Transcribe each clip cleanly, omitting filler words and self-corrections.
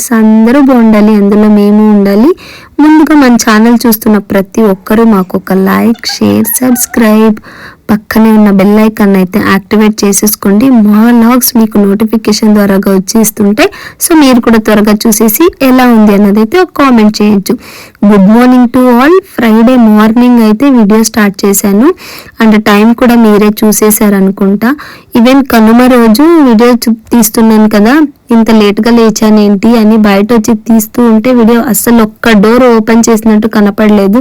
Friends అందరూ బాగుండాలి, అందులో మేము ఉండాలి. ముందుగా మన ఛానల్ చూస్తున్న ప్రతి ఒక్కరూ మాకు ఒక లైక్, షేర్, సబ్స్క్రైబ్, పక్కనే ఉన్న బెల్ ఐకాన్ అయితే యాక్టివేట్ చేసేసుకోండి. మా వ్లాగ్స్ మీకు నోటిఫికేషన్ ద్వారాగా వచ్చేస్తుంటే సో మీరు కూడా త్వరగా చూసేసి ఎలా ఉంది అన్నది అయితే ఒక కామెంట్ చేయొచ్చు. Good morning to all. Friday morning అయితే వీడియో స్టార్ట్ చేశాను అండ్ టైం కూడా మీరే చూసేశారు అనుకుంటా. ఈవెన్ కనుమ రోజు వీడియో తీస్తున్నాను కదా, ఇంత లేట్గా లేచాను ఏంటి అని బయట వచ్చి తీస్తూ ఉంటే వీడియో అస్సలు ఒక్క డోర్ ఓపెన్ చేసినట్టు కనపడలేదు.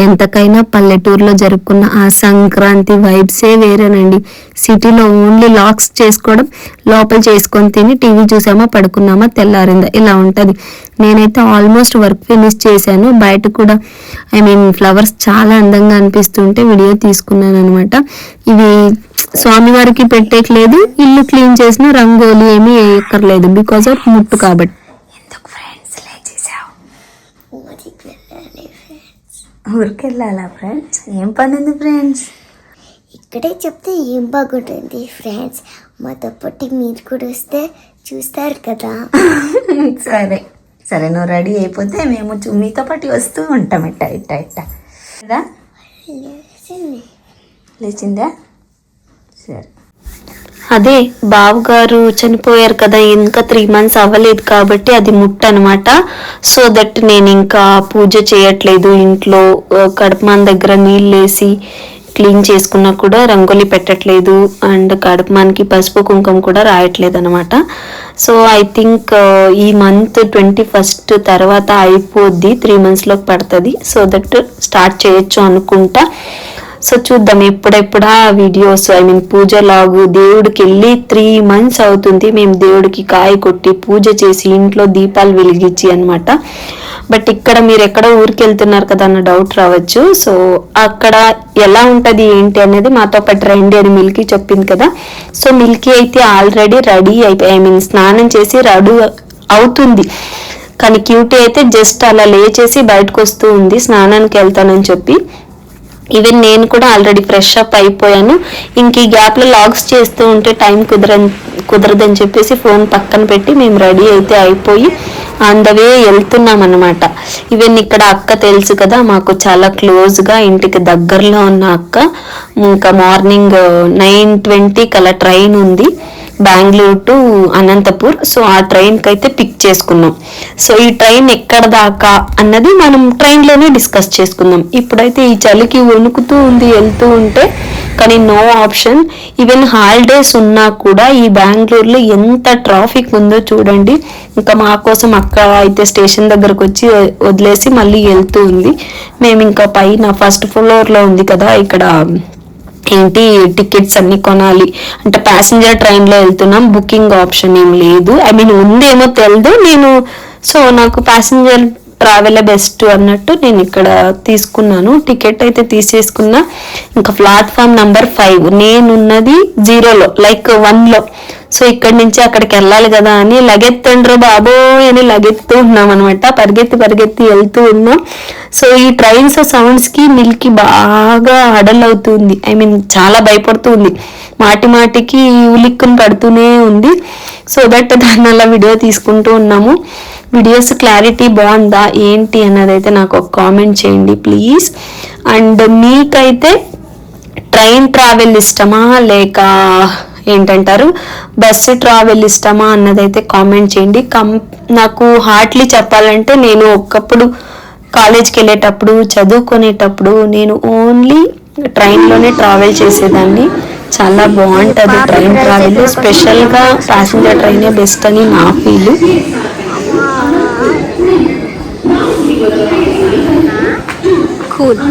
ఎంతకైనా పల్లెటూరులో జరుపుకున్న ఆ సంక్రాంతి వైబ్సే వేరేనండి. సిటీలో ఓన్లీ లాక్స్ చేసుకోవడం, లోపల చేసుకొని తిని టీవీ చూసామా పడుకున్నామా తెల్లారిందా ఇలా ఉంటుంది. నేనైతే ఆల్మోస్ట్ వర్క్ ఫినిష్ చేశాను. బయట కూడా ఫ్లవర్స్ చాలా అందంగా అనిపిస్తుంటే వీడియో తీసుకున్నాను అనమాట. ఇవి స్వామివారికి పెట్టేయట్లేదు, ఇల్లు క్లీన్ చేసిన రంగోలి ఏమీ వేయక్కర్లేదు బికాస్ ఆఫ్ ముట్టు కాబట్టి. ఊరికి వెళ్ళాలా ఫ్రెండ్స్? ఏం పని ఉంది ఫ్రెండ్స్? ఇక్కడే చెప్తే ఏం బాగుంటుంది ఫ్రెండ్స్, మాతో పాటు మీరు కూడా వస్తే చూస్తారు కదా. సరే సరే, నువ్వు రెడీ అయిపోతే మేము మీతో పాటు వస్తూ ఉంటాం. ఇట్ట ఇట్ట ఇట్ట కదా. లేచిందా? సరే. అదే బావగారు చనిపోయారు కదా, ఇంకా 3 months అవ్వలేదు కాబట్టి అది ముట్టు అనమాట. సో దట్ నేను ఇంకా పూజ చేయట్లేదు. ఇంట్లో కడుపుమాన్ దగ్గర నీళ్ళు వేసి క్లీన్ చేసుకున్నా కూడా రంగోలి పెట్టట్లేదు అండ్ కడుపుమాన్కి పసుపు కుంకుమ కూడా రాయట్లేదు అనమాట. సో ఐ థింక్ ఈ మంత్ 21st తర్వాత అయిపోద్ది, 3 monthsలోకి పడుతుంది. సో దట్ స్టార్ట్ చేయొచ్చు అనుకుంటా. సో చూద్దాం ఎప్పుడెప్పుడా వీడియోస్, పూజ లాగు. దేవుడికి వెళ్ళి 3 months అవుతుంది. మేము దేవుడికి కాయ కొట్టి పూజ చేసి ఇంట్లో దీపాలు వెలిగించి అనమాట. బట్ ఇక్కడ మీరు ఎక్కడ ఊరికి వెళ్తున్నారు కదా అన్న డౌట్ రావచ్చు. సో అక్కడ ఎలా ఉంటుంది ఏంటి అనేది మాతో పాటు రండి అని మిల్కీ చెప్పింది కదా. సో మిల్కీ అయితే ఆల్రెడీ రెడీ అయిపోయి స్నానం చేసి రెడీ అవుతుంది. కానీ క్యూటీ అయితే జస్ట్ అలా లేచేసి బయటకు వస్తూ ఉంది స్నానానికి వెళ్తానని చెప్పి. ఈవెన్ నేను కూడా ఆల్రెడీ ఫ్రెష్ అప్ అయిపోయాను. ఇంక ఈ గ్యాప్లో లాగ్స్ చేస్తూ ఉంటే టైం కుదరదని చెప్పేసి ఫోన్ పక్కన పెట్టి మేము రెడీ అయితే అయిపోయి ఆన్ ద వే వెళ్తున్నాం అనమాట. ఈవెన్ ఇక్కడ అక్క తెలుసు కదా, మాకు చాలా క్లోజ్గా ఇంటికి దగ్గరలో ఉన్న అక్క. ఇంకా మార్నింగ్ 9:20 అలా ట్రైన్ ఉంది బెంగళూరు టు అనంతపూర్. సో ఆ ట్రైన్కి అయితే పిక్ చేసుకున్నాం. సో ఈ ట్రైన్ ఎక్కడ దాకా అన్నది మనం ట్రైన్లోనే డిస్కస్ చేసుకుందాం. ఇప్పుడైతే ఈ చలికి వణుకుతూ ఉంది వెళ్తూ ఉంటే, కానీ నో ఆప్షన్. ఈవెన్ హాలిడేస్ ఉన్నా కూడా ఈ బెంగళూరులో ఎంత ట్రాఫిక్ ఉందో చూడండి. ఇంకా మా కోసం అక్క అయితే స్టేషన్ దగ్గరకు వచ్చి వదిలేసి మళ్ళీ వెళ్తూ ఉంది. మేము ఇంకా పైన 1st floorలో ఉంది కదా, ఇక్కడ ఏంటి టికెట్స్ అన్ని కొనాలి అంటే ప్యాసింజర్ ట్రైన్లో వెళ్తున్నాం. బుకింగ్ ఆప్షన్ ఏం లేదు. ఉందేమో తెలియదు నేను. సో నాకు ప్యాసింజర్ ట్రావెల్ బెస్ట్ అన్నట్టు నేను ఇక్కడ తీసుకున్నాను. టికెట్ అయితే తీసేసుకున్నా. ఇంకా ప్లాట్ఫామ్ నెంబర్ 5, నేనున్నది 0లో లైక్ 1లో. సో ఇక్కడి నుంచి అక్కడికి వెళ్ళాలి కదా అని లగెత్తండ్రో బాబోయ్ అని లగెత్తు ఉన్నాం అనమాట. పరిగెత్తి వెళ్తూ ఉన్నాం. సో ఈ ట్రైన్స్ సౌండ్స్కి మిల్కి బాగా హడల్ అవుతుంది. చాలా భయపడుతుంది. మాటికి ఉలిక్కుని పడుతూనే ఉంది. సో దట్ దాన్ని అలా వీడియో తీసుకుంటూ ఉన్నాము. వీడియోస్ క్లారిటీ బాగుందా ఏంటి అన్నది అయితే నాకు ఒక కామెంట్ చేయండి ప్లీజ్. అండ్ మీకైతే ట్రైన్ ట్రావెల్ ఇష్టమా లేక ఏంటంటారు బస్సు ట్రావెల్ ఇష్టమా అన్నదైతే కామెంట్ చేయండి. నాకు హార్ట్లీ చెప్పాలంటే నేను ఒకప్పుడు కాలేజ్కి వెళ్ళేటప్పుడు చదువుకునేటప్పుడు నేను ఓన్లీ ట్రైన్లోనే ట్రావెల్ చేసేదాన్ని. చాలా బాగుంటుంది ట్రైన్ ట్రావెల్. స్పెషల్గా ప్యాసింజర్ ట్రైనే బెస్ట్ అని నా ఫీల్. కూల్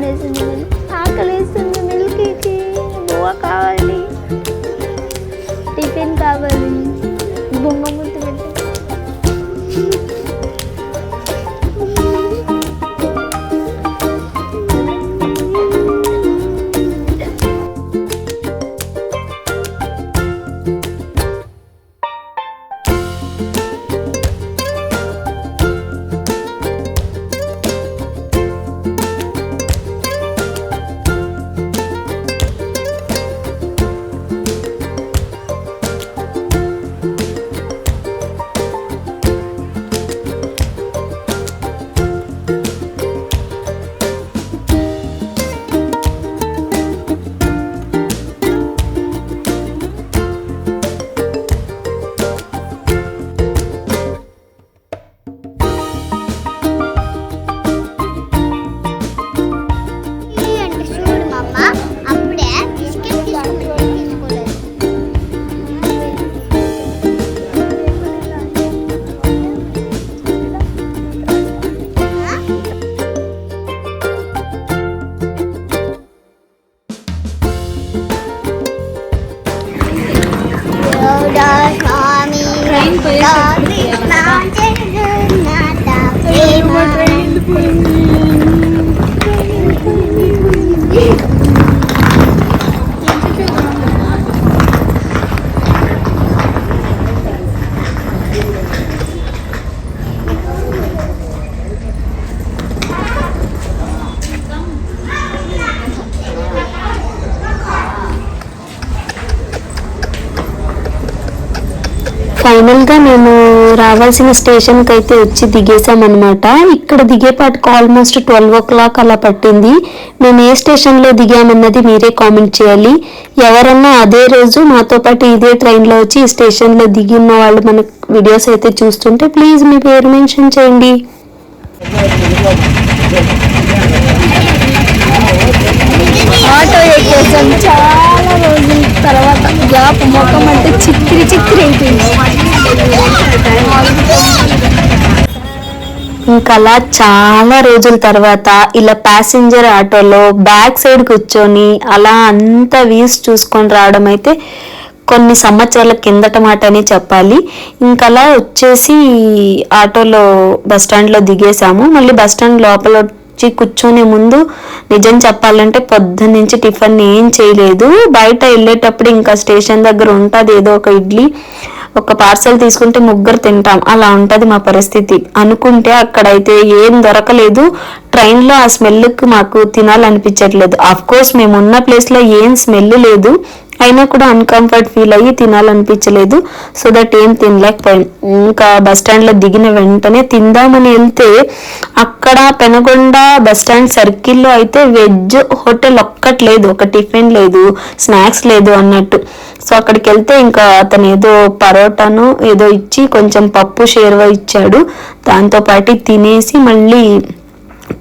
అనేసింది. ఆకలేస్తుంది, మిల్కీకి బువ్వ కావాలి, టిఫిన్ కావాలి, బొమ్మ ముద్దు పెట్టి. ఫైనల్ గా మేము రావాల్సిన స్టేషన్ కి అయితే వచ్చి దిగేసాం అనమాట. ఇక్కడ దిగేపాటికి ఆల్మోస్ట్ 12 o'clock అలా పట్టింది. మేము ఏ స్టేషన్ లో దిగామన్నది మీరే కామెంట్ చేయాలి. ఎవరన్నా అదే రోజు మాతో పాటు ఇదే ట్రైన్ లో వచ్చి ఈ స్టేషన్ లో దిగిన వాళ్ళు మన వీడియోస్ అయితే చూస్తుంటే ప్లీజ్ మీ పేరు మెన్షన్ చేయండి. ఆటో ఎక్కేసాం చాలా రోజుల తర్వాత. గ్యాప్ మొఖం అంటే చిక్కిరి చిక్కిరి అయిపోయింది. ఇంకలా చాలా రోజుల తర్వాత ఇలా ప్యాసింజర్ ఆటోలో బ్యాక్ సైడ్ కూర్చొని అలా అంతా వ్యూస్ చూసుకొని రావడం అయితే కొన్ని సంవత్సరాల కిందట మాట అని చెప్పాలి. ఇంకలా వచ్చేసి ఆటోలో బస్ స్టాండ్లో దిగేసాము. మళ్ళీ బస్ స్టాండ్ లోపల వచ్చి కూర్చొనే ముందు నిజం చెప్పాలంటే పొద్దున్న నుంచి టిఫిన్ ఏం చేయలేదు. బయట వెళ్ళేటప్పుడు ఇంకా స్టేషన్ దగ్గర ఉంటుంది ఏదో ఒక ఇడ్లీ, ఒక పార్సల్ తీసుకుంటే ముగ్గురు తింటాం, అలా ఉంటది మా పరిస్థితి. అనుకుంటే అక్కడైతే ఏం దొరకలేదు. ట్రైన్లో ఆ స్మెల్కి మాకు తినాలనిపించట్లేదు. అఫ్ కోర్స్ మేము ఉన్న ప్లేస్లో ఏం స్మెల్ లేదు, అయినా కూడా అన్కంఫర్ట్ ఫీల్ అయ్యి తినాలనిపించలేదు. సో దట్ ఏం తినలేకపోయాం. ఇంకా బస్ స్టాండ్ లో దిగిన వెంటనే తిందామని వెళ్తే అక్కడ పెనగొండ బస్ స్టాండ్ సర్కిల్లో అయితే వెజ్ హోటల్ ఒక్కట్లేదు, ఒక టిఫిన్ లేదు, స్నాక్స్ లేదు అన్నట్టు. సో అక్కడికి వెళ్తే ఇంకా అతను ఏదో పరోటాను ఏదో ఇచ్చి కొంచెం పప్పు షేర్వా ఇచ్చాడు. దాంతో పాటు తినేసి మళ్ళీ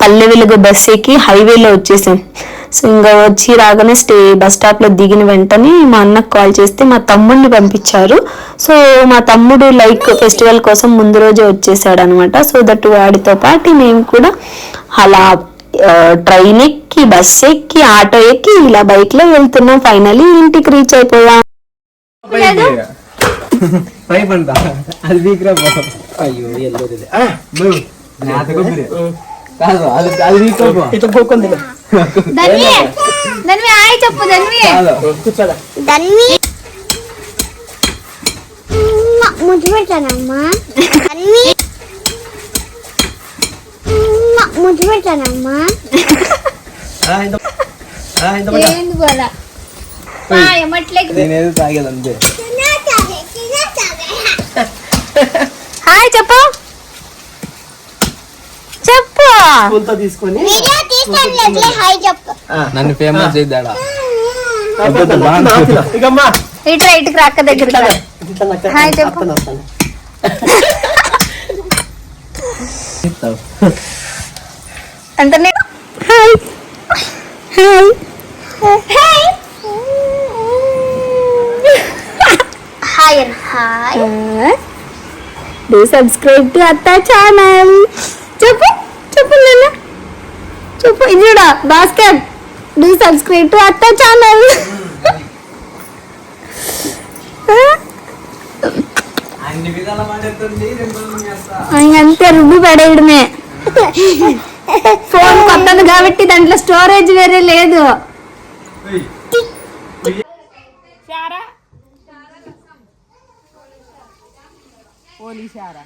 పల్లె వెలుగు బస్ ఎక్కి హైవేలో వచ్చేసాం. సో ఇంకా వచ్చి రాగానే బస్ స్టాప్ లో దిగిన వెంటనే మా అన్నకు కాల్ చేస్తే మా తమ్ముడిని పంపించారు. సో మా తమ్ముడు లైక్ ఫెస్టివల్ కోసం ముందు రోజే వచ్చేసాడు అనమాట. సో దట్ వాడితో పాటు మేము కూడా అలా ట్రైన్ ఎక్కి బస్ ఎక్కి ఆటో ఎక్కి ఇలా బైక్ లో వెళ్తున్నాం. ఫైనలీ ఇంటికి రీచ్ అయిపోయాం. ముద్దు పెట్టానమ్మా, ముద్దు పెట్టానమ్మా. హాయ్ చెప్పు చెప్పు. నన్ను ఫేమస్ చేద్దాడా ఇట్లా ఇటుకు రాక్క దగ్గర హాయ్ చెప్పు. అంటే నేను hi hi hi hi do subscribe to అత్త ఛానల్. చెప్పు చెప్పు నాన్న చెప్పు. ఇది కూడా భాస్కర్ డూ సబ్స్క్రైబ్ టు అత్త ఛానల్. అంతే రుబ్బు పడేయడమే. ఫోన్ కొత్తది కాబట్టి దాంట్లో స్టోరేజ్ వేరే లేదు. పోలీసారా